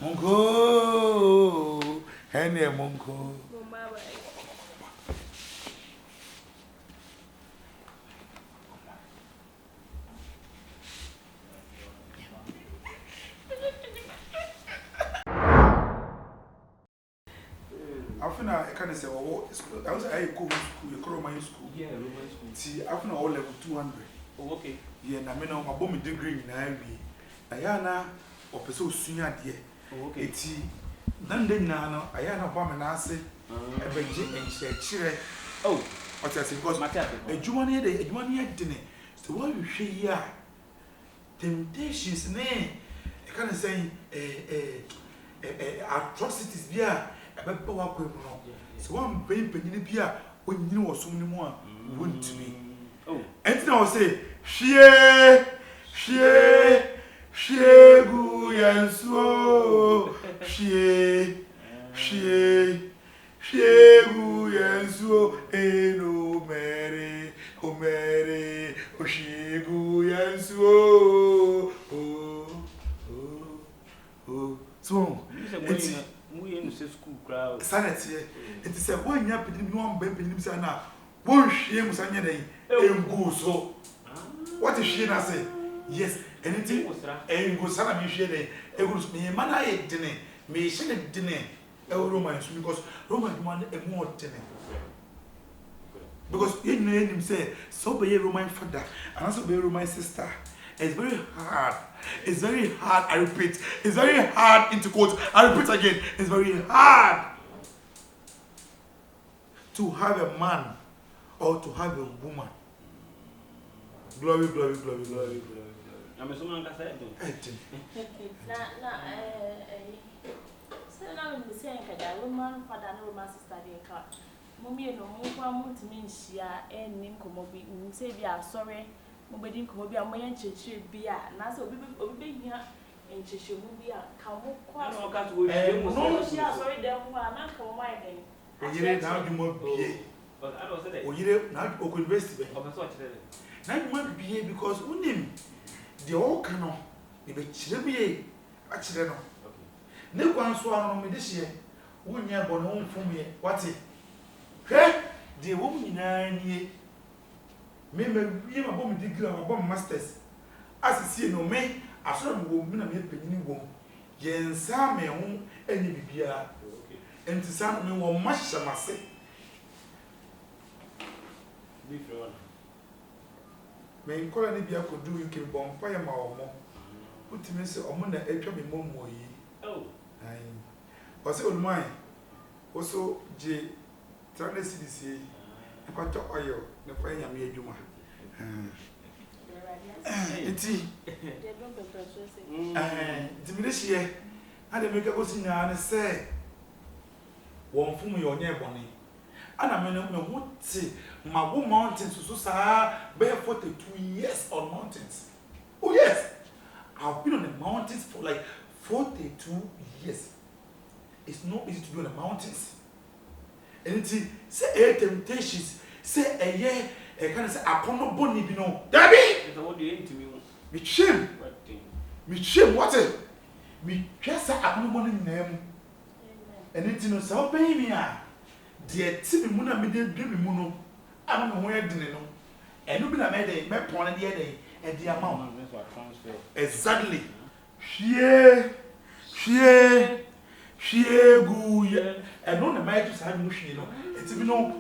Monko, Henry Monko. I can't say, oh, I was a school, Roman school. Yeah, Roman school. See, I found all level 200. Oh, okay. Yeah, and I mean, my bomb degree in Ivy. Ayana, or Peso Senior, dear. Oh, okay. Then now, Ayana bomb and I say, a Benji and Chile. Oh, what I say, because my cat, a Jumania dinner. So, what you say here? Temptations, nay, I can't say, atrocities, yeah. So one baby penny beer when you know so many more wouldn't to me. Oh, and now say, share, good so, share, good and so, no, Mary, oh, she good and so, so, we in the school crowd. Sanity, it is a 1 year between 1 baby lives and now. Won't shame Sunday and go so. What is she? I say, yes, anything was and go Sana Michelle, it was me, man. I ate dinner, me shell dinner, a romance because Roman wanted a more dinner. Because you know him say, so be a Roman father, and also be a Roman sister. It's very hard. It's very hard. I repeat. It's very hard into quotes. I repeat again. It's very hard to have a man or to have a woman. Glory, glory, glory, glory, glory. I'm a woman. So now in the same kind, woman, father, and woman, sister, they cut. Mummy, no more want to mean she and Ninkomobi. Say, we are sorry. Nobody could be a man church beer, and that's what we be here in Cheshire Mubia. Come quite no, she has already done one, not for my day. You now you won't be, but I was there. You now you could investigate. Now you won't be because Unim, the old canon, if it's Chile, actually, no one swallowed me this year. 1 year born home for me. What's it? Hey, the woman in 9 years. Me my bomb degree and bomb masters. As you see no me, I saw them woman and me penny womb. Yen Sam me home any bibia. And to some me one much shall I say. May call any beer could do you can bomb fire my more. Put me say, oh, Mona, a trouble more ye. Oh, I was old mine. Also, J. Trying to see this. I got to oil, the fire me a juma. Eti, diminish ye. I make a was in and say, one for me or near bonnie. And I mean, no, what say, my woman mountains so sad, bear 42 years on mountains. Oh, yes, I've been on the mountains for like 42 years. It's not easy to be on the mountains. And it's say temptations, say a year, a kind of say, I can't know bonnie, you know. Debbie! What do you aim to me? Me shame. What it? Me just say, I can't know bonnie name. And it's no so baby. Dear Timmy Muna made a dreamy muno. I don't know where I didn't know. And you been a made a point the other day at the amount. Exactly. She good. And on the matches I wish you know. It's even no.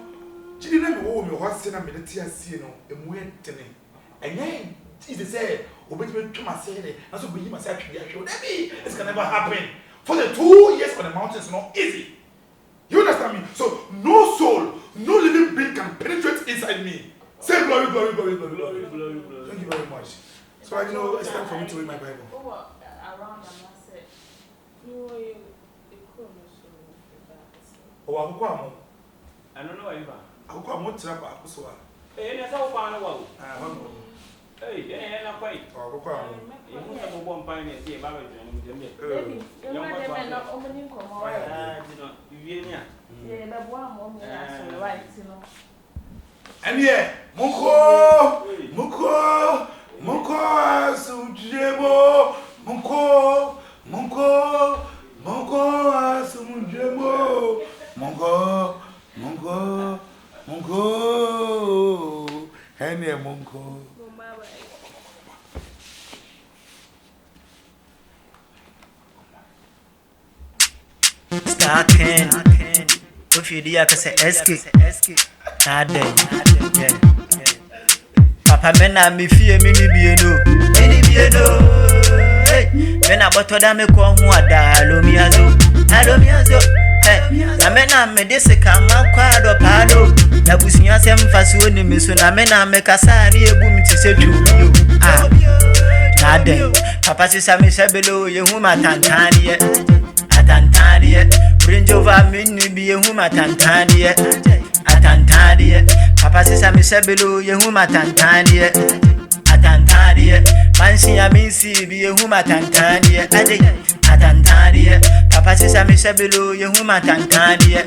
She didn't know me what's in a minute here, see no, and went to me. And then, Jesus said, obey me to my say, and so be myself to be assured. This can never happen. For the 2 years on the mountains, not easy. You understand me? So, no soul, no living being can penetrate inside me. Say glory, glory, glory, glory, glory, glory, glory. Thank you very much. So, I know it's time for me to read my Bible. Around the said, Oh, I'll come. I don't know ever. I'll come. What's up? I'll go. Hey, that's how far away. Hey, yeah, not quite. I'll come. You must have a bomb pine and see about it. Baby, you're not opening for more. Yeah, but one right, you know. And yeah, Munko, Sujemo, Munko, yeah, Monko. Starting. If you do, I can say escape. Yeah. Papa, men, I'm me fear, mini beano. Hey, when I bought them, I call who are Dalomiazo. Hey, I mean, I'm a desica, man, quad or pado. I was near some fast winning, Miss Namena, make a sign, a boom to say to you. Papa says, I'm Miss Abelo, you whom I tantania. Atantania, bring over me, be a whom I tantania. Atantania, Papa says, I'm Miss Abelo, you whom I tantania. Atantania, Mansi, I mean, see, be a whom I tantania. Atantania, Papa says, I'm Miss Abelo, you whom I tantania.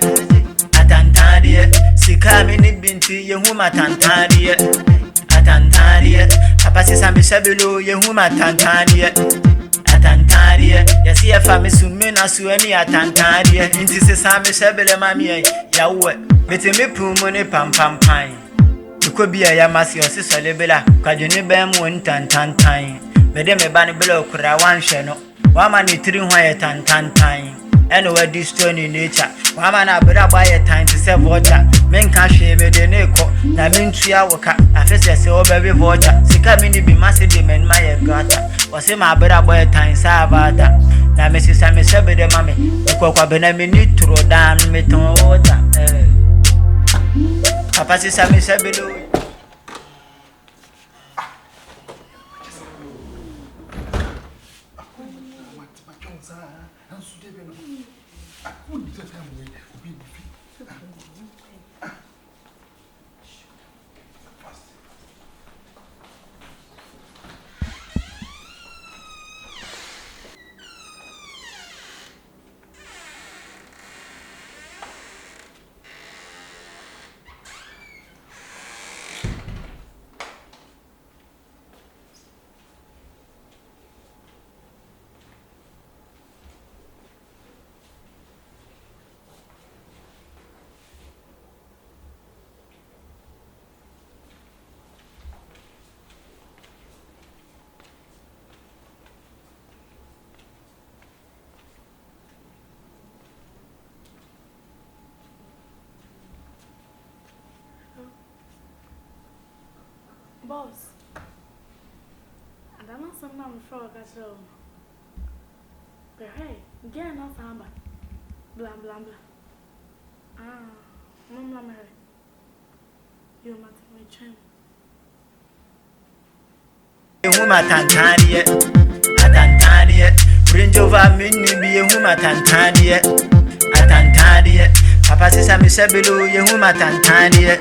Atantania, Sikami, Binti, you whom I tantania. Atantania, Papa says, I'm Miss Abelo, you whom I tantania. Atantaria, yes, if I'm assuming as you any Atantaria, into the Sami Sabele Mammy, Yahweh, meeting me pumone pam pam pine. You could be a Yamasi or Sister Lebela, Kajuni Bam one tantine. Madame a banny below could I one shano, one man is 3 white tantine. Anywhere this stone in nature, one man I better buy a time to sell water. Men can't shame me the Neko, Namin Triawaka, I first say, oh, baby water, Sika mini be massive and my gata. Was him a better boy time Savata. Now, Mrs. Sammy Sabi the mammy, the cocoa benamini to roll down me to water. Papa says, Sammy Sabi. Boss, I don't know some man before I got home. But hey, get enough hammer. Blah blah blah. Mama Mary. You must be trying. You woman Tantania. Atantania. Bring over me, be a woman Tantania. Atantania. Papa says I'm Miss Abelo, you woman Tantania.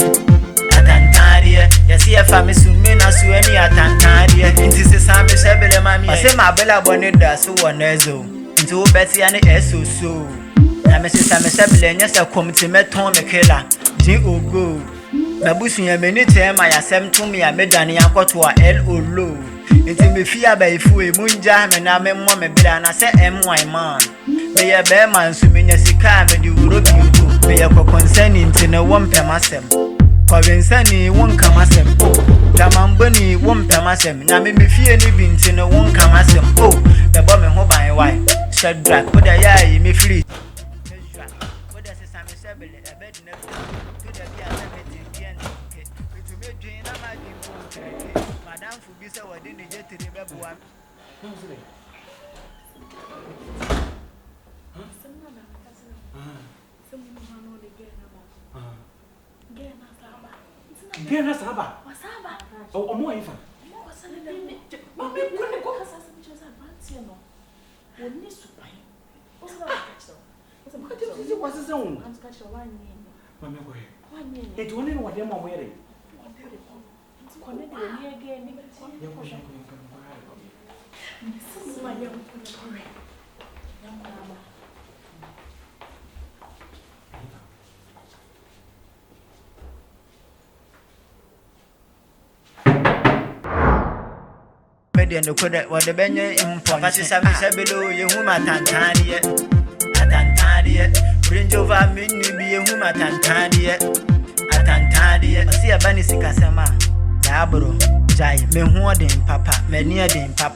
Atantaria, yes, if I'm assuming as you any Atantaria, into the Sami Sabele Mammy. I say my bella bonnet does so one ezo, into Betty and so. Now, Mrs. Sami Sabele, yes, I come to me, Tom Killer, G. O. Go. Babusi, a minute, my assem to me, I made an yanko to a L. O. Low. It's in me fear by Fui, Moon Jam, and I made Mamma Bella, and I said, M.Y. man. May a bear man, so many as you can, and you wrote you too. May a concerning to no one per masem. Covinsani won't come as him. Oh, Tamamboni won't come as him. Now, maybe fear any bint in a won't come as him. Oh, the bomb and hope I wife. Said Drac, what I eye me free. What does a Sammy Sabel, a bed next to the Bian? To make Jane, I might be Madame Fubisa or didn't get to the baby one. Gena Saba. Oh, more infant. What's his own? It only what them are wearing. And the code what the Benya in Papa Sami Sabelo, you whom Atantania. Atantania, bring over me, be a whom Atantania. Atantania, see a Banisika Sama. Dabro, Jai, me hoarding papa, me near papa,